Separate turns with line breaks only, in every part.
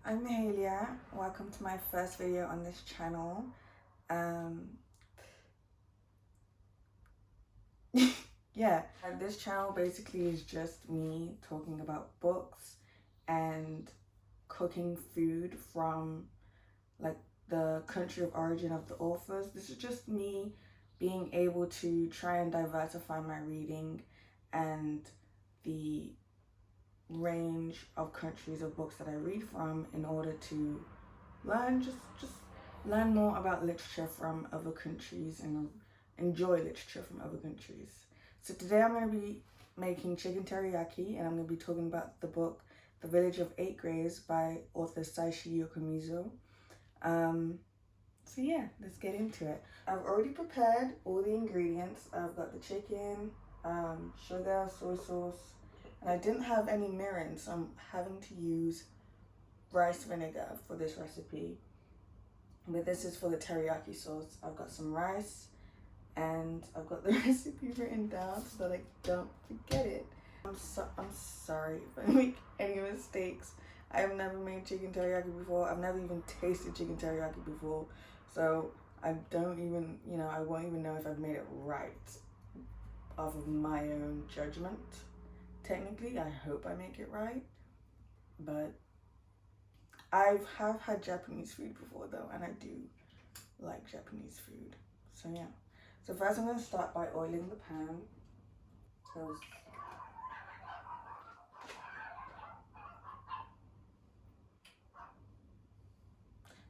I'm Mahalia. Welcome to my first video on this channel. Yeah, this channel basically is just me talking about books and cooking food from like the country of origin of the authors. This is just me being able to try and diversify my reading and the range of countries of books that I read from in order to learn just learn more about literature from other countries and enjoy literature from other countries. So today I'm going to be making chicken teriyaki, and I'm going to be talking about the book The Village of Eight Graves by author Seishi Yokomizo. So yeah, let's get into it. I've already prepared all the ingredients. I've got the chicken, sugar, soy sauce, and I didn't have any mirin, so I'm having to use rice vinegar for this recipe. But this is for the teriyaki sauce. I've got some rice, and I've got the recipe written down so that I don't forget it. I'm sorry if I make any mistakes. I have never made chicken teriyaki before. I've never even tasted chicken teriyaki before. So I don't even, I won't even know if I've made it right off of my own judgment. Technically, I hope I make it right. But I have had Japanese food before though, and I do like Japanese food. So yeah. So first I'm going to start by oiling the pan.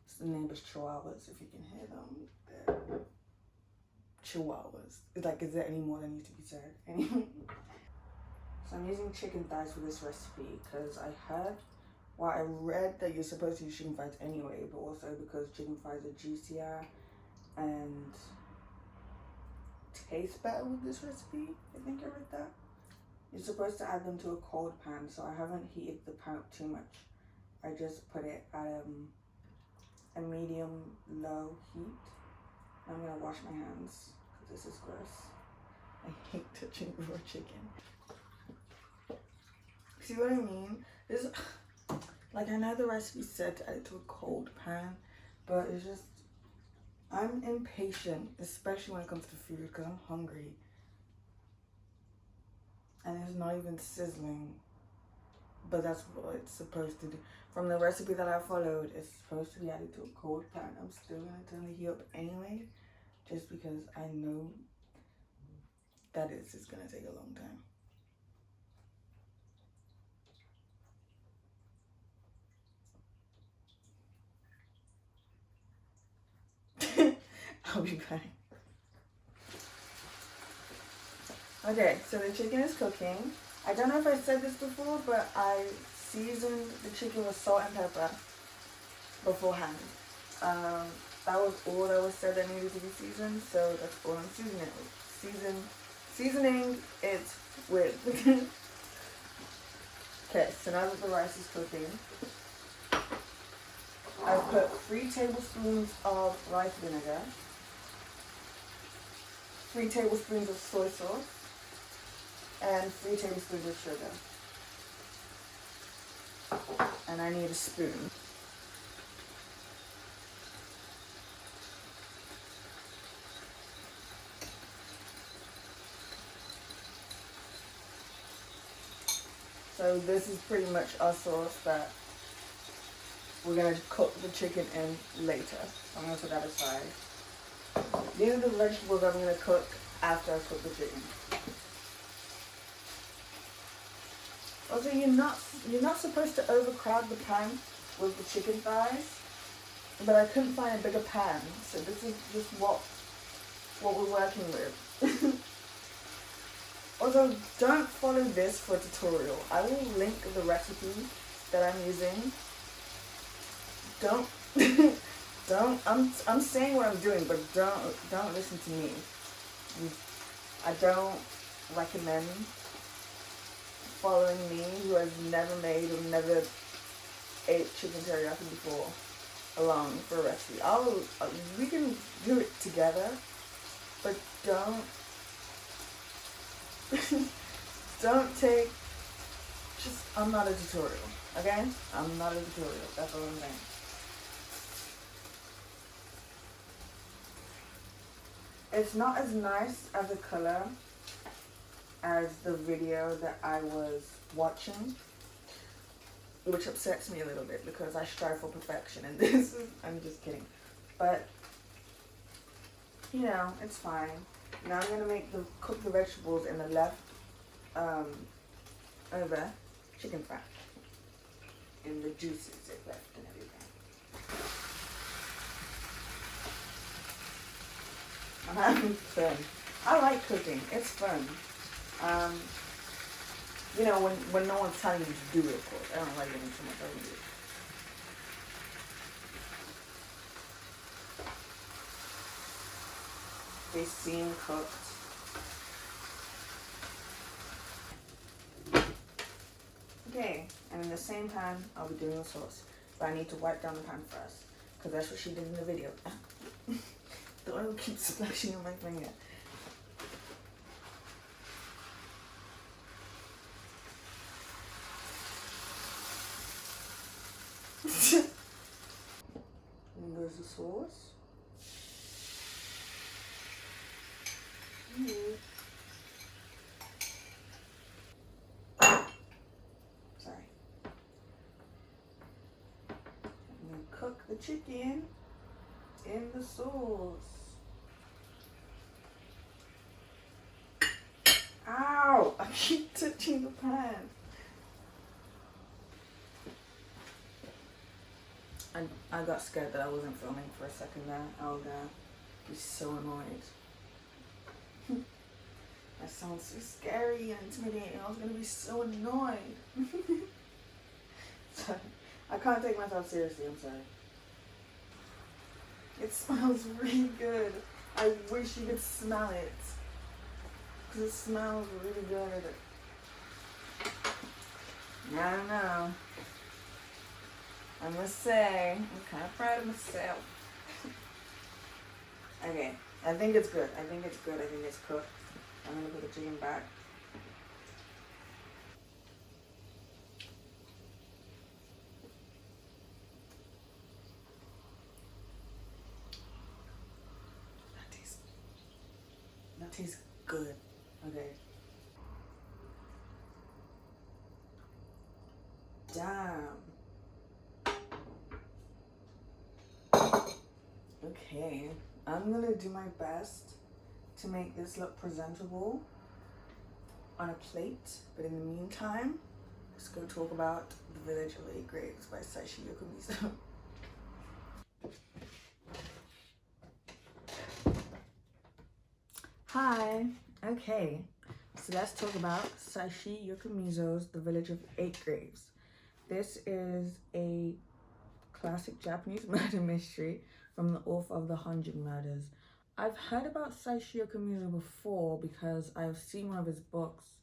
It's the neighbor's chihuahuas, if you can hear them. They're chihuahuas. It's like, is there any more that needs to be said? Anyway. So I'm using chicken thighs for this recipe because I read that you're supposed to use chicken thighs anyway, but also because chicken thighs are juicier and taste better with this recipe. I think I read that. You're supposed to add them to a cold pan, so I haven't heated the pan up too much. I just put it at a medium-low heat. I'm gonna wash my hands because this is gross. I hate touching raw chicken. See what I mean? This, like, I know the recipe said to add it to a cold pan, but it's just, I'm impatient, especially when it comes to food, because I'm hungry. And it's not even sizzling, but that's what it's supposed to do. From the recipe that I followed, it's supposed to be added to a cold pan. I'm still gonna turn the heat up anyway, just because I know that it's gonna take a long time. I'll be back. Okay, so the chicken is cooking. I don't know if I said this before, but I seasoned the chicken with salt and pepper beforehand. That was all that was said that needed to be seasoned, so that's all I'm seasoning it with. Seasoning it with. Okay, so now that the rice is cooking, I've put 3 tablespoons of rice vinegar, 3 tablespoons of soy sauce, and 3 tablespoons of sugar. And I need a spoon. So this is pretty much our sauce that we're going to cook the chicken in later. So I'm going to put that aside. These are the vegetables I'm going to cook after I cook the chicken. Also, you're not supposed to overcrowd the pan with the chicken thighs, but I couldn't find a bigger pan, so this is just what we're working with. Also, don't follow this for a tutorial. I will link the recipe that I'm using. I'm saying what I'm doing, but don't listen to me. I don't recommend following me, who has never made or never ate chicken teriyaki before, along for a recipe. We can do it together, but don't take I'm not a tutorial, okay? I'm not a tutorial, that's all I'm saying. It's not as nice as a color as the video that I was watching, which upsets me a little bit because I strive for perfection, and this is, I'm just kidding. But, you know, it's fine. Now I'm gonna cook the vegetables in the left over chicken fat and the juices it left and everything. I'm having fun. I like cooking. It's fun. You know, when no one's telling you to do it, of course. I don't like getting too much over it. They seem cooked. Okay, and in the same pan, I'll be doing the sauce. But I need to wipe down the pan first, because that's what she did in the video. The oil keeps splashing on my finger. And there's the sauce. Sorry. I'm gonna cook the chicken in the sauce. Ow! I keep touching the pan. I got scared that I wasn't filming for a second there. I was gonna be so annoyed. That sounds so scary and intimidating. I was gonna be so annoyed. Sorry. I can't take myself seriously, I'm sorry. It smells really good. I wish you could smell it. Because it smells really good. I don't know. I must say, I'm kind of proud of myself. Okay, I think it's good. I think it's good. I think it's cooked. I'm going to put the chicken back. That tastes good. Okay. Damn. Okay, I'm gonna do my best to make this look presentable on a plate, but in the meantime, let's go talk about The Village of 8 Graves by Seishi Yokomizo. Hi, okay, so let's talk about Seishi Yokomizo's The Village of 8 Graves. This is a classic Japanese murder mystery from the author of The 100 Murders. I've heard about Seishi Yokomizo before because I've seen one of his books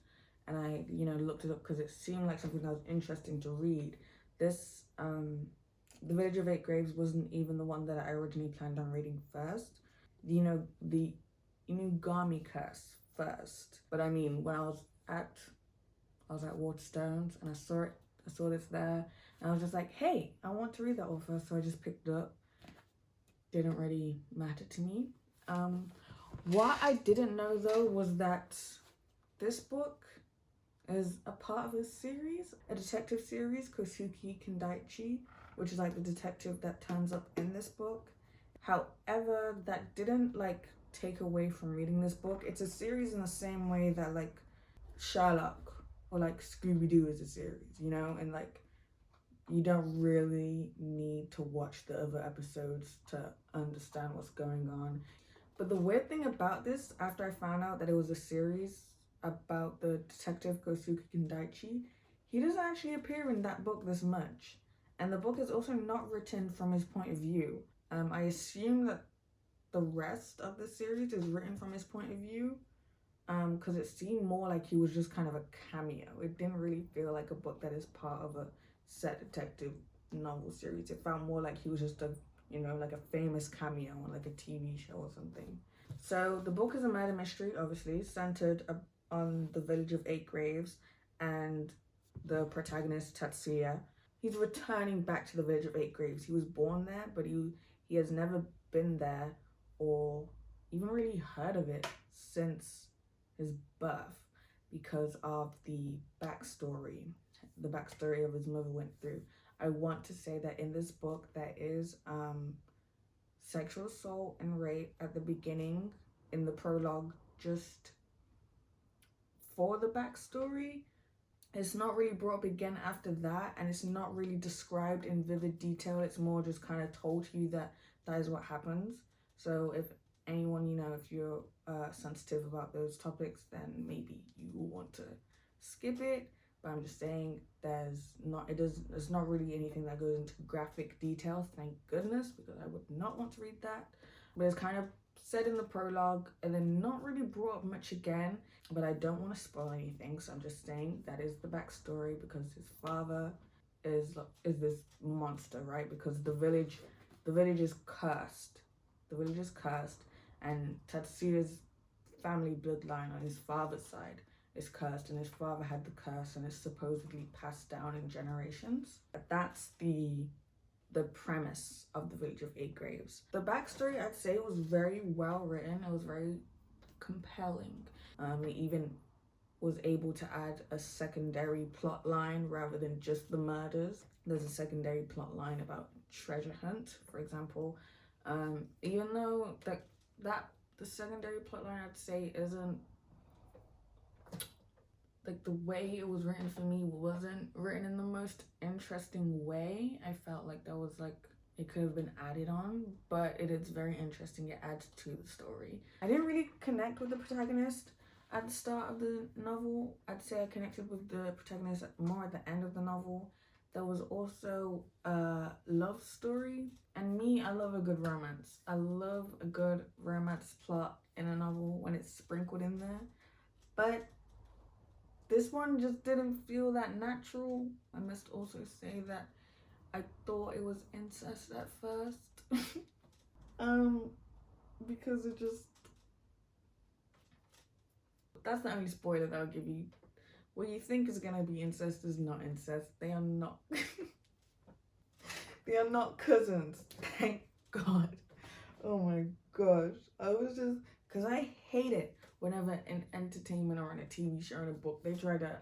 and I, looked it up because it seemed like something that was interesting to read. This, The Village of 8 Graves wasn't even the one that I originally planned on reading first. The Inugami Curse first. But I mean, when I was at Waterstones and I saw this there, and I was just like, hey, I want to read that author, so I just picked it up. Didn't really matter to me. What I didn't know though was that this book is a part of a series, a detective series, Kosuki Kindaichi, which is like the detective that turns up in this book. However, that didn't take away from reading this book. It's a series in the same way that Sherlock or Scooby-Doo is a series, and you don't really need to watch the other episodes to understand what's going on. But the weird thing about this, after I found out that it was a series about the detective Kosuke Kindaichi, he doesn't actually appear in that book this much. And the book is also not written from his point of view. I assume that the rest of the series is written from his point of view, because it seemed more like he was just kind of a cameo. It didn't really feel like a book that is part of a set detective novel series. It felt more like he was just a famous cameo on a TV show or something. So the book is a murder mystery, obviously, centered on the village of 8 Graves, and the protagonist Tatsuya, he's returning back to the village of Eight Graves. He was born there, but he has never been there or even really heard of it since his birth because of the backstory of his mother went through. I want to say that in this book there is sexual assault and rape at the beginning in the prologue, just for the backstory. It's not really brought up again after that, and it's not really described in vivid detail. It's more just kind of told to you that that is what happens. So if anyone, if you're sensitive about those topics, then maybe you will want to skip it. But I'm just saying there's not really anything that goes into graphic detail, thank goodness, because I would not want to read that. But it's kind of said in the prologue and then not really brought up much again. But I don't want to spoil anything, so I'm just saying that is the backstory, because his father is this monster, right? Because the village is cursed. The village is cursed, and Tatsuya's family bloodline on his father's side is cursed, and his father had the curse, and it's supposedly passed down in generations. But that's the premise of the village of Eight Graves. The backstory, I'd say, was very well written. It was very compelling. It even was able to add a secondary plot line rather than just the murders. There's a secondary plot line about treasure hunt, for example. Even though that the secondary plot line, I'd say, isn't like, the way it was written for me wasn't written in the most interesting way. I felt like that was like, it could have been added on, but it is very interesting. It adds to the story. I didn't really connect with the protagonist at the start of the novel. I'd say I connected with the protagonist more at the end of the novel. There was also a love story. And me, I love a good romance. I love a good romance plot in a novel when it's sprinkled in there. But this one just didn't feel that natural. I must also say that I thought it was incest at first. Because it just... That's the only spoiler that I'll give you. What you think is gonna be incest is not incest. They are not. They are not cousins. Thank God. Oh my gosh. I was just... Because I hate it whenever in entertainment or in a TV show or in a book, they try to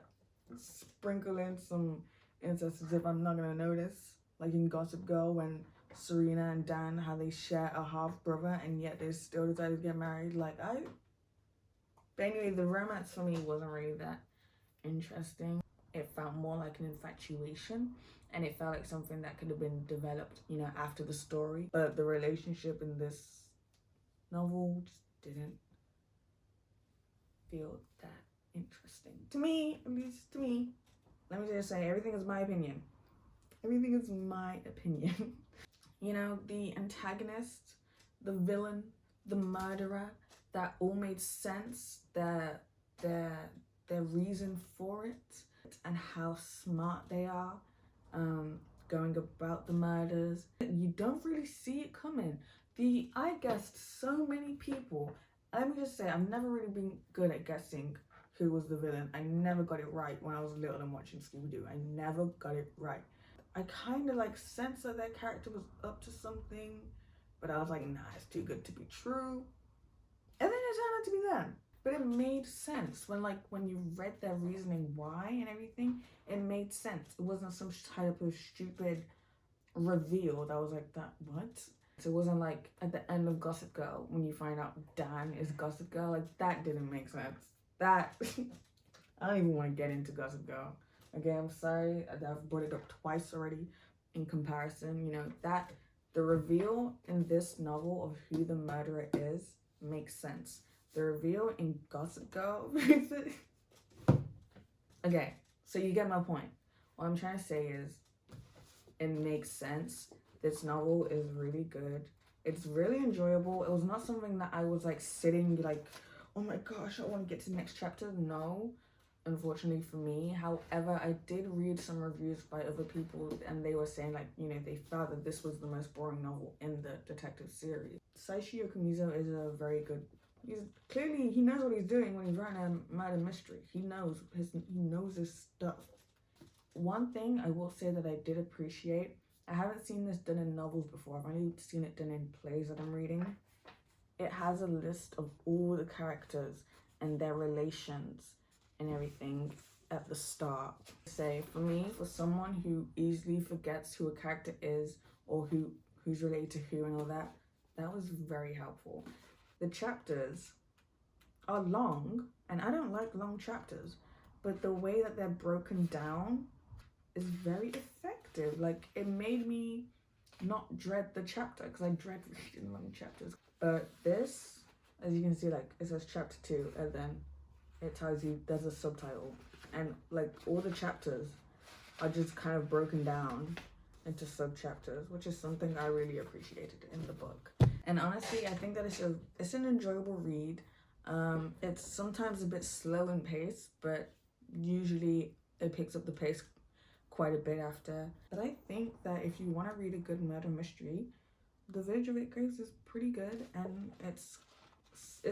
sprinkle in some incest as if I'm not gonna notice. Like in Gossip Girl, when Serena and Dan, how they share a half-brother and yet they still decided to get married. But anyway, the romance for me wasn't really that interesting. It felt more like an infatuation, and it felt like something that could have been developed, after the story. But the relationship in this novel just didn't feel that interesting. To me, at least to me. Let me just say, everything is my opinion. Everything is my opinion. The antagonist, the villain, the murderer, that all made sense. Their reason for it, and how smart they are going about the murders. You don't really see it coming. I guessed so many people. Let me just say, I've never really been good at guessing who was the villain. I never got it right when I was little and watching Scooby-Doo. I never got it right. I kind of sensed that their character was up to something, but I was like, nah, it's too good to be true. And then it turned out to be them. But it made sense when you read their reasoning why and everything. It made sense. It wasn't some type of stupid reveal that was like, that what? So it wasn't like at the end of Gossip Girl when you find out Dan is Gossip Girl. That didn't make sense. That I don't even want to get into Gossip Girl. Okay, I'm sorry. I've brought it up twice already in comparison. That the reveal in this novel of who the murderer is makes sense. The reveal in Gossip Girl. Okay, so you get my point. What I'm trying to say is, it makes sense. This novel is really good. It's really enjoyable. It was not something that I was sitting oh my gosh, I want to get to the next chapter. No, unfortunately for me. However, I did read some reviews by other people, and they were saying they felt that this was the most boring novel in the detective series. Seishi Yokomizo is a very good... He knows what he's doing when he's writing a murder mystery. He knows his stuff. one thing I will say that I did appreciate, I haven't seen this done in novels before. I've only seen it done in plays that I'm reading. It has a list of all the characters and their relations and everything at the start. Say, for me, for someone who easily forgets who a character is or who's related to who and all that, that was very helpful. The chapters are long, and I don't like long chapters, but the way that they're broken down is very effective. Like, it made me not dread the chapter, because I dread reading long chapters. But this, as you can see, like, it says chapter 2, and then it tells you there's a subtitle, and like all the chapters are just kind of broken down into sub chapters, which is something I really appreciated in the book. And honestly, I think that it's an enjoyable read. It's sometimes a bit slow in pace, but usually it picks up the pace quite a bit after. But I think that if you want to read a good murder mystery, The Village of 8 Graves is pretty good, and it's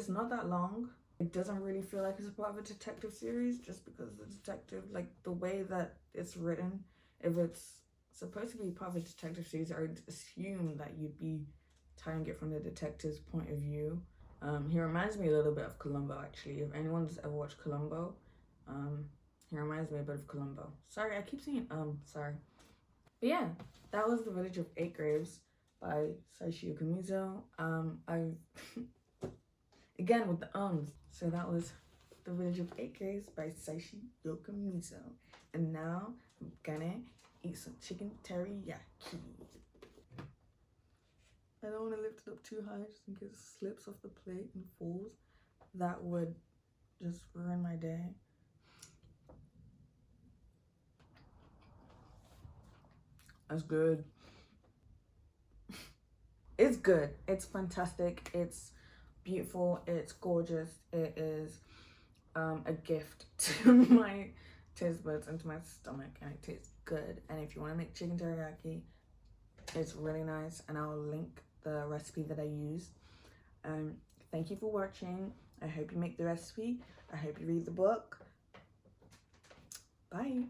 not that long. It doesn't really feel like it's a part of a detective series, just because the detective, like the way that it's written, if it's supposed to be part of a detective series, I would assume that you'd be telling it from the detective's point of view. He reminds me a little bit of Columbo, actually. If anyone's ever watched Columbo, he reminds me a bit of Columbo. Sorry, I keep saying sorry. But yeah, that was The Village of 8 Graves by Seishi Yokomizo. Again with the So that was The Village of 8 Graves by Seishi Yokomizo. And now I'm gonna eat some chicken teriyaki. I don't want to lift it up too high just in case it slips off the plate and falls. That would just ruin my day. That's good. It's good. It's fantastic. It's beautiful. It's gorgeous. It is a gift to my taste buds and to my stomach, and it tastes good. And if you want to make chicken teriyaki, it's really nice, and I'll link the recipe that I used. Thank you for watching. I hope you make the recipe. I hope you read the book. Bye.